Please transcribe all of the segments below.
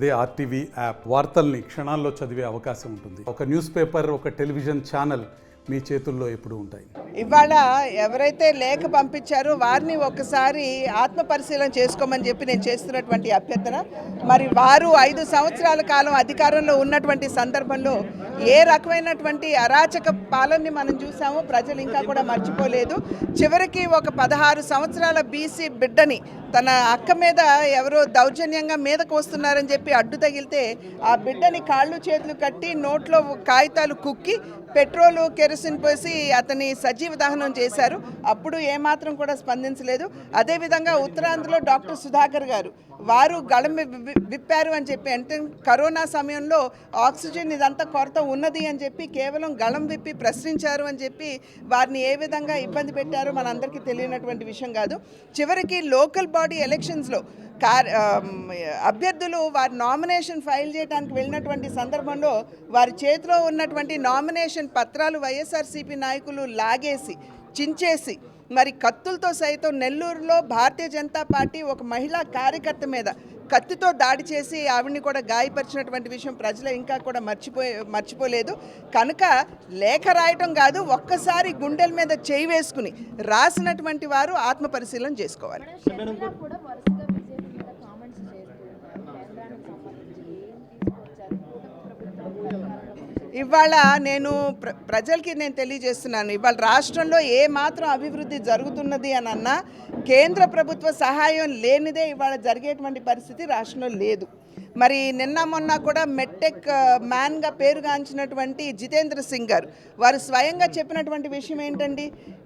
అదే RTV app వార్తల్ని క్షణాల్లో చదివే అవకాశం ఉంటుంది. ఒక న్యూస్ పేపర్, ఒక టెలివిజన్ ఛానల్ మీ చేతుల్లో ఎప్పుడూ ఉంటాయి. ఇవాళ ఎవరైతే లేఖ పంపించారో వారిని ఒక్కసారి ఆత్మ పరిశీలన చేసుకోమని చెప్పి నేను చేస్తున్నటువంటి అభ్యర్థన. మరి వారు 5 సంవత్సరాల కాలం అధికారంలో ఉన్నటువంటి సందర్భంలో ఏ రకమైనటువంటి అరాచక పాలనని మనం చూసామో ప్రజలు ఇంకా కూడా మర్చిపోలేదు. చివరికి ఒక 16 సంవత్సరాల బీసీ బిడ్డని తన అక్క మీద ఎవరో దౌర్జన్యంగా మీదకు వస్తున్నారని చెప్పి అడ్డు తగిలితే ఆ బిడ్డని కాళ్ళు చేతులు కట్టి నోట్లో కాగితాలు కుక్కి పెట్రోలు కెరసిన్ పోసి అతని సజీవ దహనం చేశారు. అప్పుడు ఏమాత్రం కూడా స్పందించలేదు. అదేవిధంగా ఉత్తరాంధ్రలో డాక్టర్ సుధాకర్ గారు వారు గళం విప్పారు అని చెప్పి, అంటే కరోనా సమయంలో ఆక్సిజన్ ఇదంతా కొరత ఉన్నది అని చెప్పి కేవలం గళం విప్పి ప్రశ్నించారు అని చెప్పి వారిని ఏ విధంగా ఇబ్బంది పెట్టారో మనందరికీ తెలియనటువంటి విషయం కాదు. చివరికి లోకల్ బాడీ ఎలక్షన్స్లో అభ్యర్థులు వారి నామినేషన్ ఫైల్ చేయడానికి వెళ్ళినటువంటి సందర్భంలో వారి చేతిలో ఉన్నటువంటి నామినేషన్ పత్రాలు వైఎస్ఆర్సీపీ నాయకులు లాగేసి చించేసి మరి కత్తులతో సైతం నెల్లూరులో భారతీయ జనతా పార్టీ ఒక మహిళా కార్యకర్త మీద కత్తితో దాడి చేసి ఆవిడ్ని కూడా గాయపరిచినటువంటి విషయం ప్రజలు ఇంకా కూడా మర్చిపోలేదు. కనుక లేఖ రాయటం కాదు, ఒక్కసారి గుండెల మీద చేయి వేసుకుని రాసినటువంటి వారు ఆత్మ పరిశీలన చేసుకోవాలి. ఇవాళ నేను ప్రజలకి తెలియజేస్తున్నాను, ఇవాళ రాష్ట్రంలో ఏ మాత్రం అభివృద్ధి జరుగుతున్నది అని అన్నా కేంద్ర ప్రభుత్వ సహాయం లేనిదే ఇవాళ జరిగేటువంటి పరిస్థితి రాష్ట్రంలో లేదు. మరి నిన్న మొన్న కూడా మెట్టెక్ మ్యాన్గా పేరుగాంచినటువంటి జితేంద్ర సింగ్ గారు వారు స్వయంగా చెప్పినటువంటి విషయం ఏంటండి,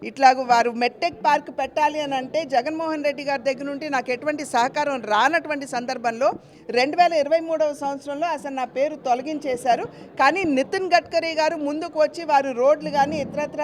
ఇట్లాగ వారు మెట్టెక్ పార్క్ పెట్టాలి అని అంటే జగన్మోహన్ రెడ్డి గారి దగ్గర నుండి నాకు ఎటువంటి సహకారం రానటువంటి సందర్భంలో 2023వ సంవత్సరంలో అసలు నా పేరు తొలగించేశారు. కానీ నితిన్ గడ్కరీ గారు ముందుకు వచ్చి వారు రోడ్లు కానీ ఇతరత్ర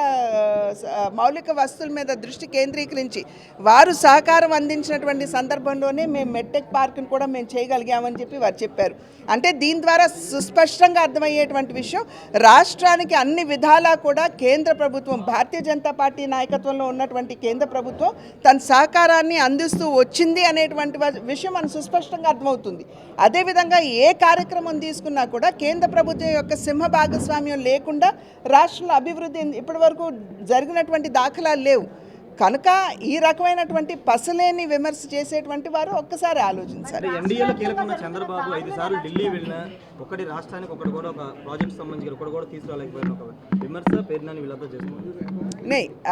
మౌలిక వస్తువుల మీద దృష్టి కేంద్రీకరించి వారు సహకారం అందించినటువంటి సందర్భంలోనే మేము మెట్టెక్ పార్క్ని కూడా మేము చేయగలిగామని చెప్పి వారు చెప్పారు. అంటే దీని ద్వారా సుస్పష్టంగా అర్థమయ్యేటువంటి విషయం, రాష్ట్రానికి అన్ని విధాలా కూడా కేంద్ర ప్రభుత్వం, భారతీయ జనతా పార్టీ నాయకత్వంలో ఉన్నటువంటి కేంద్ర ప్రభుత్వం తన సహకారాన్ని అందిస్తూ వచ్చింది అనేటువంటి విషయం మనకు సుస్పష్టంగా అర్థమవుతుంది. అదేవిధంగా ఏ కార్యక్రమం తీసుకున్నా కూడా కేంద్ర ప్రభుత్వం యొక్క సింహ భాగస్వామ్యం లేకుండా రాష్ట్రంలో అభివృద్ధి ఇప్పటి వరకు జరిగినటువంటి దాఖలాలు లేవు. కనుక ఈ రకమైనటువంటి పసలేని విమర్శ చేసేటువంటి వారు ఒక్కసారి ఆలోచించాలి. ఎన్డీఏలో కీలకమైన చంద్రబాబు 5 సార్లు ఢిల్లీ వెళ్ళినా ఒకటి రాష్ట్రానికి ఒకటి కూడా ఒక ప్రాజెక్ట్ సంబంధించి ఒకటి కూడా తీసుకురాలేకపోయిన ఒక విమర్శ పేర్నాని వీళ్ళతో చేసుకుంటారు.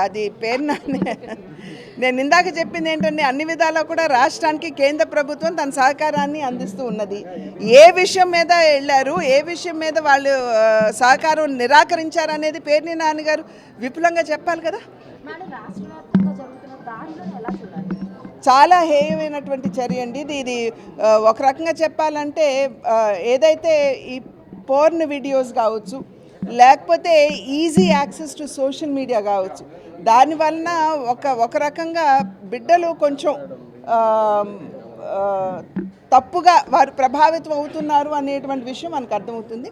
అది పేర్నాని నేను ఇందాక చెప్పింది ఏంటంటే అన్ని విధాలా కూడా రాష్ట్రానికి కేంద్ర ప్రభుత్వం తన సహకారాన్ని అందిస్తూ ఉన్నది. ఏ విషయం మీద వెళ్ళారు, ఏ విషయం మీద వాళ్ళు సహకారం నిరాకరించారు అనేది పేర్ని నాన్నగారు విపులంగా చెప్పాలి కదా. చాలా హేయమైనటువంటి చర్య అండి ఇది. ఒక రకంగా చెప్పాలంటే ఏదైతే ఈ పోర్న్ వీడియోస్ కావచ్చు, లేకపోతే easy access to social media కావచ్చు, దానివలన ఒక రకంగా బిడ్డలు కొంచెం తప్పుగా వారు ప్రభావితం అవుతున్నారు అనేటువంటి విషయం మనకు అర్థమవుతుంది.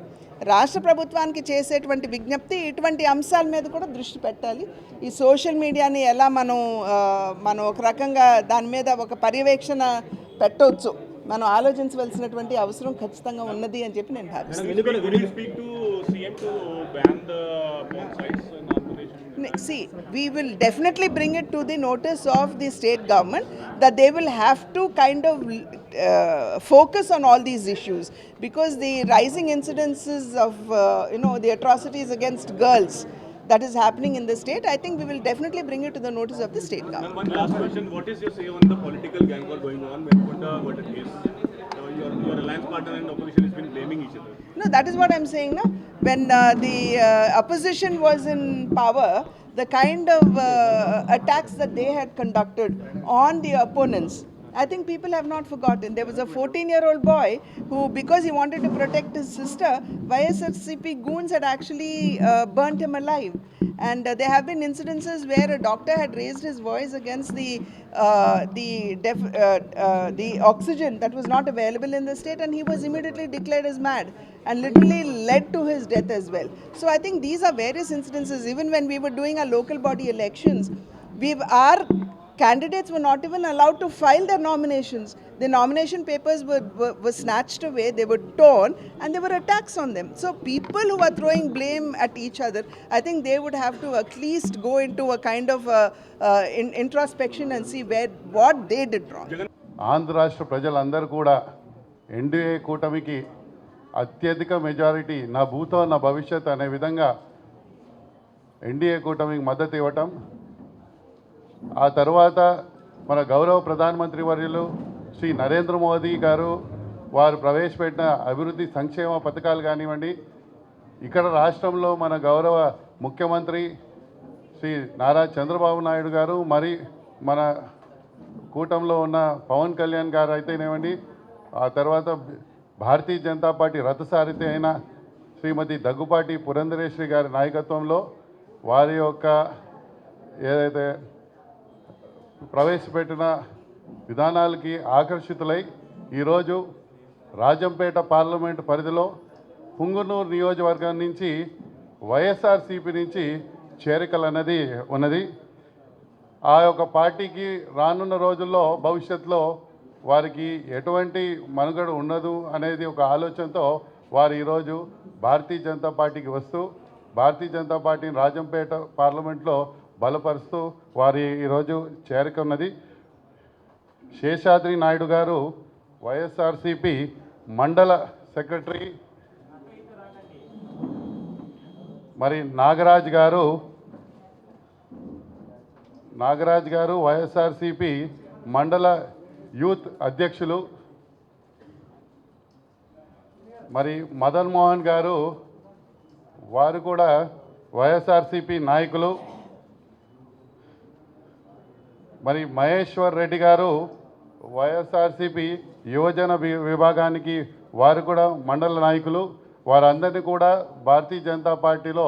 రాష్ట్ర ప్రభుత్వానికి చేసేటువంటి విజ్ఞప్తి ఇటువంటి అంశాల మీద కూడా దృష్టి పెట్టాలి. ఈ సోషల్ మీడియాని ఎలా మనం ఒక రకంగా దాని మీద ఒక పర్యవేక్షణ పెట్టవచ్చు, మనం ఆలోచించవలసినటువంటి అవసరం ఖచ్చితంగా ఉన్నది అని చెప్పి నేను భావిస్తున్నాను. See, we will definitely bring it to the notice of the state government that they will have to kind of focus on all these issues, because the rising incidences of the atrocities against girls that is happening in the state, I think we will definitely bring it to the notice of the state government. One last question, what is your say on the political gang war going on when what it is? Your alliance partner and opposition has been blaming each other. No, that is what I'm saying now. When the opposition was in power, the kind of attacks that they had conducted on the opponents, I think people have not forgotten. There was a 14-year-old boy who, because he wanted to protect his sister, YSRCP goons had actually burnt him alive. And there have been incidences where a doctor had raised his voice against the oxygen that was not available in the state, and he was immediately declared as mad and literally led to his death as well. So I think these are various incidences. Even when we were doing our local body elections, we are candidates were not even allowed to file their nominations. The nomination papers were snatched away, they were torn, and there were attacks on them. So people who are throwing blame at each other, I think they would have to at least go into a kind of introspection and see what they did wrong. Andhra రాష్ట్ర ప్రజలందరూ కూడా NDA కూటమికి అత్యధిక majority నా భూతో నా భవిష్యత్ అనే విధంగా ఎన్డీఏ కూటమికి మద్దతు ఇవ్వటం, ఆ తర్వాత మన గౌరవ ప్రధానమంత్రి వర్యులు శ్రీ నరేంద్ర మోదీ గారు వారు ప్రవేశపెట్టిన అభివృద్ధి సంక్షేమ పథకాలు కానివ్వండి, ఇక్కడ రాష్ట్రంలో మన గౌరవ ముఖ్యమంత్రి శ్రీ నారా చంద్రబాబు నాయుడు గారు, మరి మన కూటమిలో ఉన్న పవన్ కళ్యాణ్ గారు అయితేనేవ్వండి, ఆ తర్వాత భారతీయ జనతా పార్టీ రథసారథి అయిన శ్రీమతి దగ్గుపాటి పురంధరేశ్వరి గారి నాయకత్వంలో వారి యొక్క ఏదైతే ప్రవేశపెట్టిన విధానాలకి ఆకర్షితులై ఈరోజు రాజంపేట పార్లమెంటు పరిధిలో పుంగనూరు నియోజకవర్గం నుంచి వైఎస్ఆర్సీపీ నుంచి చేరికలు అన్నది ఉన్నది. ఆ యొక్క పార్టీకి రానున్న రోజుల్లో భవిష్యత్తులో వారికి ఎటువంటి మనుగడ ఉండదు అనేది ఒక ఆలోచనతో వారు ఈరోజు భారతీయ జనతా పార్టీకి వస్తూ భారతీయ జనతా పార్టీని రాజంపేట పార్లమెంట్లో బలపరుస్తూ వారి ఈరోజు చేరిక ఉన్నది. శేషాద్రి నాయుడు గారు వైఎస్ఆర్సీపీ మండల సెక్రటరీ, మరి నాగరాజ్ గారు వైఎస్ఆర్సీపీ మండల యూత్ అధ్యక్షులు, మరి మదన్ మోహన్ గారు వారు కూడా వైఎస్ఆర్సీపీ నాయకులు, మరి మహేశ్వర్ రెడ్డి గారు వైఎస్ఆర్సీపీ యువజన విభాగానికి వారు కూడా మండల నాయకులు. వారందరినీ కూడా భారతీయ జనతా పార్టీలో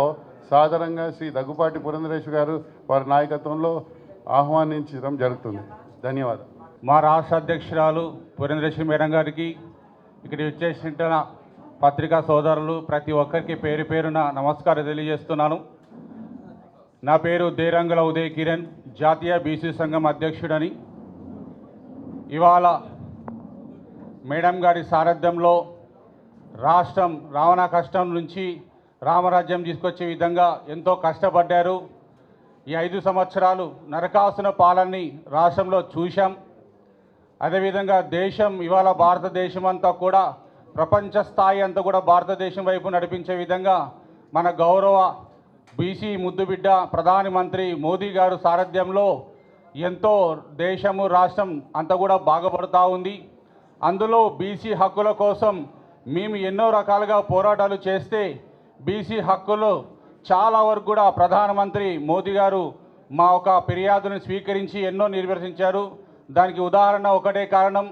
సాధారణంగా శ్రీ దగ్గుపాటి పురంధరేశ్వరి గారు వారి నాయకత్వంలో ఆహ్వానించడం జరుగుతుంది. ధన్యవాదాలు. మా రాష్ట్ర అధ్యక్షురాలు పురంధరేశ్వరి మేడం గారికి, ఇక్కడ వచ్చేసిన పత్రికా సోదరులు ప్రతి ఒక్కరికి పేరు పేరున నమస్కారం తెలియజేస్తున్నాను. నా పేరు దేరంగుల ఉదయ్ కిరణ్, జాతీయ బీసీ సంఘం అధ్యక్షుడని. ఇవాళ మేడం గారి సారథ్యంలో రాష్ట్రం రావణ కష్టం నుంచి రామరాజ్యం తీసుకొచ్చే విధంగా ఎంతో కష్టపడ్డారు. ఈ 5 సంవత్సరాలు నరకాసున పాలనని రాష్ట్రంలో చూశాం. అదేవిధంగా దేశం ఇవాళ భారతదేశం అంతా కూడా ప్రపంచ స్థాయి అంతా కూడా భారతదేశం వైపు నడిపించే విధంగా మన గౌరవ బీసీ ముద్దుబిడ్డ ప్రధానమంత్రి మోదీ గారు సారథ్యంలో ఎంతో దేశము రాష్ట్రం అంతా కూడా బాగుపడుతూ ఉంది. అందులో బీసీ హక్కుల కోసం మేము ఎన్నో రకాలుగా పోరాటాలు చేస్తే బీసీ హక్కులు చాలా వరకు కూడా ప్రధానమంత్రి మోదీ గారు మా ఒక ఫిర్యాదును స్వీకరించి ఎన్నో నిర్వర్తించారు. దానికి ఉదాహరణ ఒకటే కారణం,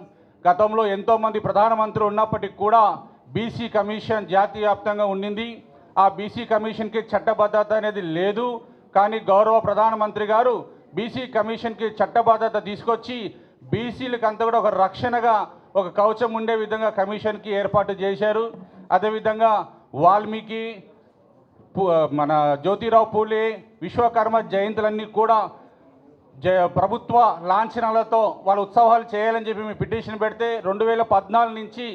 గతంలో ఎంతోమంది ప్రధానమంత్రులు ఉన్నప్పటికీ కూడా బీసీ కమిషన్ జాతీయ వ్యాప్తంగా ఉండింది. ఆ బీసీ కమిషన్కి చట్టబద్ధత అనేది లేదు. కానీ గౌరవ ప్రధానమంత్రి గారు బీసీ కమిషన్కి చట్టబద్ధత తీసుకొచ్చి బీసీలకు అంతా కూడా ఒక రక్షణగా ఒక కవచం ఉండే విధంగా కమిషన్కి ఏర్పాటు చేశారు. అదేవిధంగా వాల్మీకి, మన జ్యోతిరావు పూలే, విశ్వకర్మ జయంతులన్నీ కూడా ప్రభుత్వ లాంఛనాలతో వాళ్ళ ఉత్సవాలు చేయాలని చెప్పి మేము పిటిషన్ పెడితే 2014 నుంచి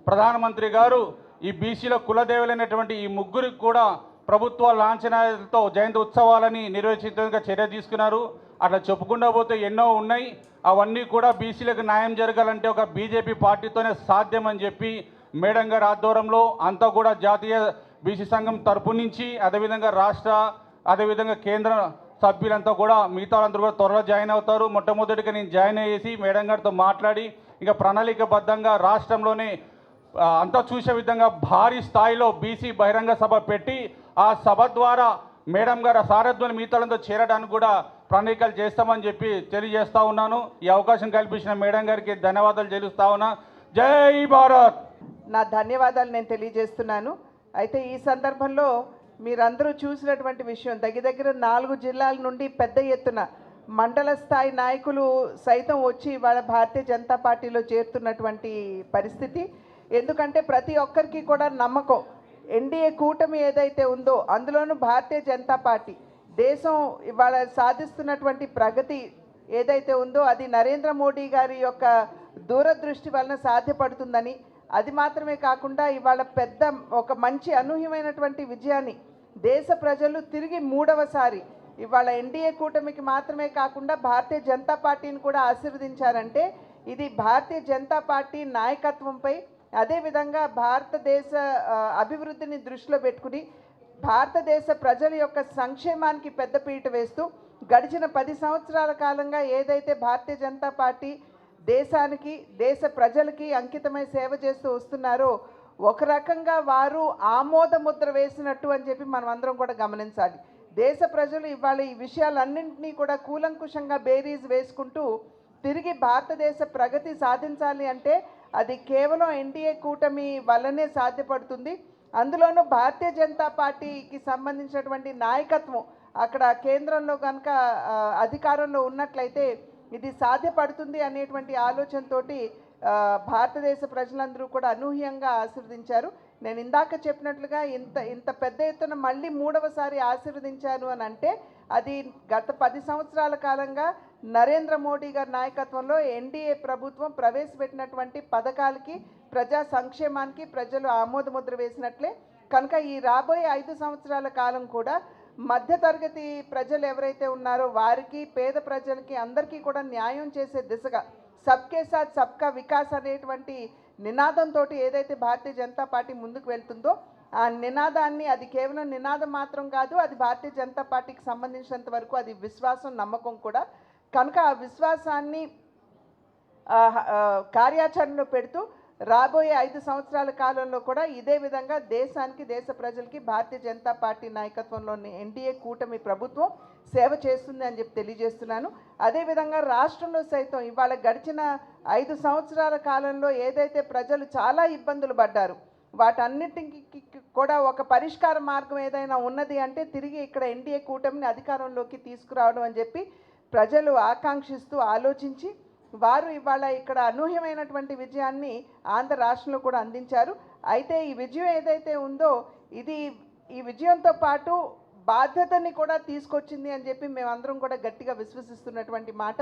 ప్రధానమంత్రి గారు ఈ బీసీల కులదేవులైనటువంటి ఈ ముగ్గురికి కూడా ప్రభుత్వ లాంఛనాలతో జయంతి ఉత్సవాలని నిర్వహించేందుకు చర్య తీసుకున్నారు. అట్లా చెప్పుకుండా పోతే ఎన్నో ఉన్నాయి. అవన్నీ కూడా బీసీలకు న్యాయం జరగాలంటే ఒక బీజేపీ పార్టీతోనే సాధ్యమని చెప్పి మేడం గారి ఆధ్వర్యంలో అంతా కూడా జాతీయ బీసీ సంఘం తరపు నుంచి అదేవిధంగా రాష్ట్ర అదేవిధంగా కేంద్ర సభ్యులంతా కూడా మిగతా వాళ్ళందరూ కూడా త్వరలో జాయిన్ అవుతారు. మొట్టమొదటిగా నేను జాయిన్ అయ్యేసి మేడం గారితో మాట్లాడి ఇంకా ప్రణాళికబద్ధంగా రాష్ట్రంలోనే అంతా చూసే విధంగా భారీ స్థాయిలో బీసీ బహిరంగ సభ పెట్టి ఆ సభ ద్వారా మేడం గారు సారథ్యాన్ని మిగతాలతో చేరడానికి కూడా ప్రణాళికలు చేస్తామని చెప్పి తెలియజేస్తా ఉన్నాను. ఈ అవకాశం కల్పించిన మేడం గారికి ధన్యవాదాలు తెలుస్తా ఉన్నా. జై భారత్. నా ధన్యవాదాలు నేను తెలియజేస్తున్నాను. అయితే ఈ సందర్భంలో మీరందరూ చూసినటువంటి విషయం, దగ్గర 4 జిల్లాల నుండి పెద్ద ఎత్తున మండల స్థాయి నాయకులు సైతం వచ్చి వాళ్ళ భారతీయ జనతా పార్టీలో చేరుతున్నటువంటి పరిస్థితి. ఎందుకంటే ప్రతి ఒక్కరికి కూడా నమ్మకం, ఎన్డీఏ కూటమి ఏదైతే ఉందో అందులోనూ భారతీయ జనతా పార్టీ దేశం ఇవాళ సాధిస్తున్నటువంటి ప్రగతి ఏదైతే ఉందో అది నరేంద్ర మోడీ గారి యొక్క దూరదృష్టి వలన సాధ్యపడుతుందని, అది మాత్రమే కాకుండా ఇవాళ ఒక మంచి అనూహ్యమైనటువంటి విజయాన్ని దేశ ప్రజలు తిరిగి మూడవసారి ఇవాళ ఎన్డీఏ కూటమికి మాత్రమే కాకుండా భారతీయ జనతా పార్టీని కూడా ఆశీర్వదించారంటే ఇది భారతీయ జనతా పార్టీ నాయకత్వంపై, అదేవిధంగా భారతదేశ అభివృద్ధిని దృష్టిలో పెట్టుకుని భారతదేశ ప్రజల యొక్క సంక్షేమానికి పెద్దపీట వేస్తూ గడిచిన 10 సంవత్సరాల కాలంగా ఏదైతే భారతీయ జనతా పార్టీ దేశానికి, దేశ ప్రజలకి అంకితమై సేవ చేస్తూ వస్తున్నారో ఒక రకంగా వారు ఆమోద ముద్ర వేసినట్టు అని చెప్పి మనం అందరం కూడా గమనించాలి. దేశ ప్రజలు ఇవాళ ఈ విషయాలన్నింటినీ కూడా కూలంకుషంగా బేరీజ్ వేసుకుంటూ తిరిగి భారతదేశ ప్రగతి సాధించాలి అంటే అది కేవలం ఎన్డీఏ కూటమి వల్లనే సాధ్యపడుతుంది. అందులోనూ భారతీయ జనతా పార్టీకి సంబంధించినటువంటి నాయకత్వం అక్కడ కేంద్రంలో కనుక అధికారంలో ఉన్నట్లయితే ఇది సాధ్యపడుతుంది అనేటువంటి ఆలోచనతోటి భారతదేశ ప్రజలందరూ కూడా అనూహ్యంగా ఆశీర్వదించారు. నేను ఇందాక చెప్పినట్లుగా ఇంత పెద్ద ఎత్తున మళ్ళీ మూడవసారి ఆశీర్వదించారు అని అంటే అది గత 10 సంవత్సరాల కాలంగా నరేంద్ర మోడీ గారి నాయకత్వంలో ఎన్డీఏ ప్రభుత్వం ప్రవేశపెట్టినటువంటి పథకాలకి, ప్రజా సంక్షేమానికి ప్రజలు ఆమోదముద్ర వేసినట్లే. కనుక ఈ రాబోయే 5 సంవత్సరాల కాలం కూడా మధ్యతరగతి ప్రజలు ఎవరైతే ఉన్నారో వారికి, పేద ప్రజలకి అందరికీ కూడా న్యాయం చేసే దిశగా సబ్కే సాత్ సబ్కా వికాస్ అనేటువంటి నినాదంతో ఏదైతే భారతీయ జనతా పార్టీ ముందుకు వెళ్తుందో ఆ నినాదాన్ని, అది కేవలం నినాదం మాత్రం కాదు, అది భారతీయ జనతా పార్టీకి సంబంధించినంత వరకు అది విశ్వాసం, నమ్మకం కూడా. కనుక ఆ విశ్వాసాన్ని కార్యాచరణలో పెడుతూ రాబోయే 5 సంవత్సరాల కాలంలో కూడా ఇదే విధంగా దేశానికి, దేశ ప్రజలకి భారతీయ జనతా పార్టీ నాయకత్వంలోని ఎన్డీఏ కూటమి ప్రభుత్వం సేవ చేస్తుంది అని చెప్పి తెలియజేస్తున్నాను. అదేవిధంగా రాష్ట్రంలో సైతం ఇవాళ గడిచిన 5 సంవత్సరాల కాలంలో ఏదైతే ప్రజలు చాలా ఇబ్బందులు పడ్డారు వాటన్నిటికి కూడా ఒక పరిష్కార మార్గం ఏదైనా ఉన్నది అంటే తిరిగి ఇక్కడ ఎన్డీఏ కూటమిని అధికారంలోకి తీసుకురావడం అని చెప్పి ప్రజలు ఆకాంక్షిస్తూ ఆలోచించి వారు ఇవాళ ఇక్కడ అనూహ్యమైనటువంటి విజయాన్ని ఆంధ్ర రాష్ట్రంలో కూడా అందించారు. అయితే ఈ విజయం ఏదైతే ఉందో ఇది ఈ విజయంతో పాటు బాధ్యతని కూడా తీసుకొచ్చింది అని చెప్పి మేమందరం కూడా గట్టిగా విశ్వసిస్తున్నటువంటి మాట.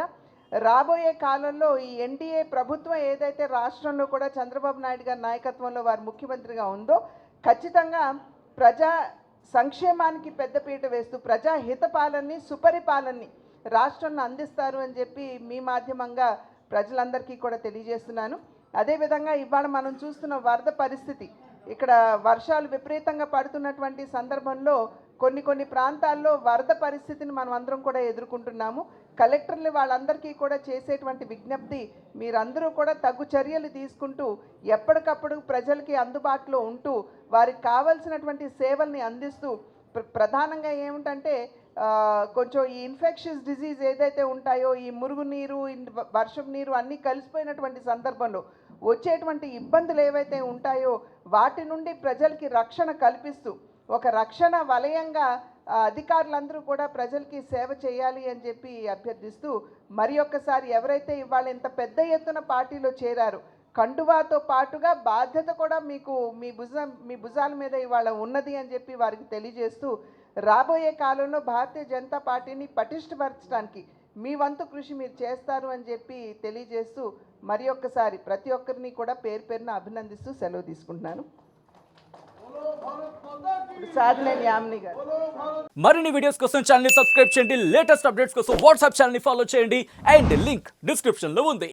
రాబోయే కాలంలో ఈ ఎన్డీఏ ప్రభుత్వం ఏదైతే రాష్ట్రంలో కూడా చంద్రబాబు నాయుడు గారి నాయకత్వంలో వారు ముఖ్యమంత్రిగా ఉందో ఖచ్చితంగా ప్రజా సంక్షేమానికి పెద్దపీట వేస్తూ ప్రజా హితపాలనని, సుపరిపాలనని రాష్ట్రంలో అందిస్తారు అని చెప్పి మీ మాధ్యమంగా ప్రజలందరికీ కూడా తెలియజేస్తున్నాను. అదేవిధంగా ఇవాళ మనం చూస్తున్న వరద పరిస్థితి, ఇక్కడ వర్షాలు విపరీతంగా పడుతున్నటువంటి సందర్భంలో కొన్ని ప్రాంతాల్లో వరద పరిస్థితిని మనం అందరం కూడా ఎదుర్కొంటున్నాము. కలెక్టర్లు వాళ్ళందరికీ కూడా చేసేటువంటి విజ్ఞప్తి, మీరందరూ కూడా తగు చర్యలు తీసుకుంటూ ఎప్పటికప్పుడు ప్రజలకి అందుబాటులో ఉంటూ వారికి కావాల్సినటువంటి సేవల్ని అందిస్తూ ప్రధానంగా ఏమిటంటే కొంచెం ఈ ఇన్ఫెక్షన్స్ డిజీజ్ ఏదైతే ఉంటాయో ఈ మురుగునీరు, వర్షం నీరు అన్నీ కలిసిపోయినటువంటి సందర్భంలో వచ్చేటువంటి ఇబ్బందులు ఏవైతే ఉంటాయో వాటి నుండి ప్రజలకి రక్షణ కల్పిస్తూ ఒక రక్షణ వలయంగా అధికారులందరూ కూడా ప్రజలకి సేవ చేయాలి అని చెప్పి అభ్యర్థిస్తూ మరి ఒక్కసారి ఎవరైతే ఇవాళ ఇంత పెద్ద ఎత్తున పార్టీలో చేరారో కండువాతో పాటుగా బాధ్యత కూడా మీకు మీ భుజాల మీద ఇవాళ ఉన్నది అని చెప్పి వారికి తెలియజేస్తూ రాబోయే కాలంలో భారతీయ జనతా పార్టీని పటిష్టపరచడానికి మీ వంతు కృషి మీరు చేస్తారు అని చెప్పి తెలియజేస్తూ మరి ఒక్కసారి ప్రతి ఒక్కరిని కూడా పేరు పేరున అభినందిస్తూ సెలవు తీసుకుంటున్నాను. సాధనేని యామిని గారు. మరిన్ని వీడియోస్ కోసం ఛానల్ ని సబ్స్క్రైబ్ చేయండి, లేటెస్ట్ అప్డేట్స్ కోసం వాట్సాప్ ఛానల్ ని ఫాలో చేయండి అండ్ లింక్ డిస్క్రిప్షన్ లో ఉంది.